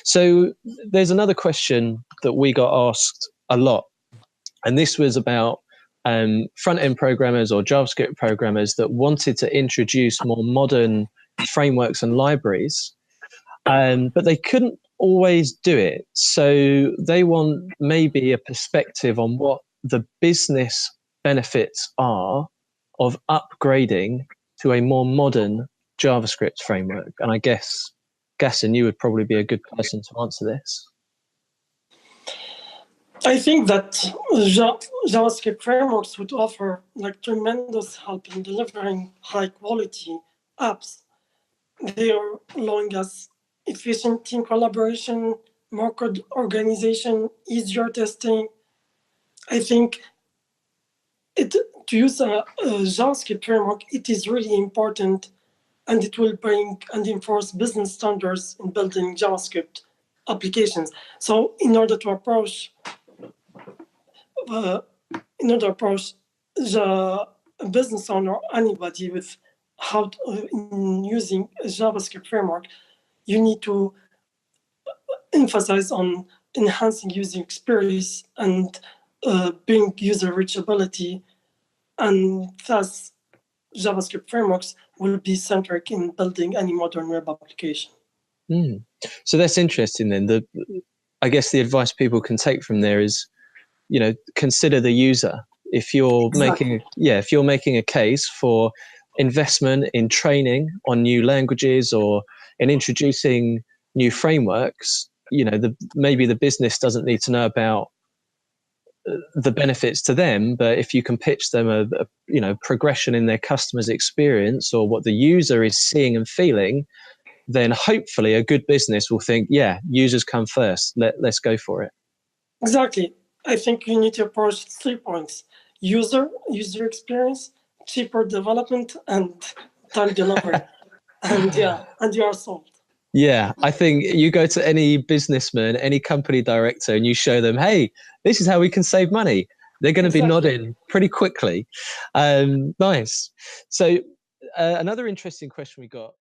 So there's another question that we got asked a lot, and this was about front-end programmers or JavaScript programmers that wanted to introduce more modern frameworks and libraries, but they couldn't always do it. So they want maybe a perspective on what the business benefits are of upgrading to a more modern JavaScript framework. And I guess, Gaston, you would probably be a good person to answer this. I think that JavaScript frameworks would offer like tremendous help in delivering high quality apps. They are allowing us efficient team collaboration, more code organization, easier testing. I think to use a JavaScript framework, it is really important, and it will bring and enforce business standards in building JavaScript applications. So in order to approach the business owner, anybody with how to, in using a JavaScript framework, you need to emphasize on enhancing user experience and being user reachability, and thus JavaScript frameworks will be centric in building any modern web application. So that's interesting then. I guess the advice people can take from there is, consider the user. If you're making a case for investment in training on new languages or in introducing new frameworks, maybe the business doesn't need to know about the benefits to them, but if you can pitch them a progression in their customer's experience or what the user is seeing and feeling, then hopefully a good business will think, yeah, users come first. Let's go for it. Exactly. I think you need to approach 3 points: user experience, cheaper development, and time delivery. and you are solved. Yeah, I think you go to any businessman, any company director, and you show them, hey, this is how we can save money. They're going to be nodding pretty quickly. Nice. So another interesting question we got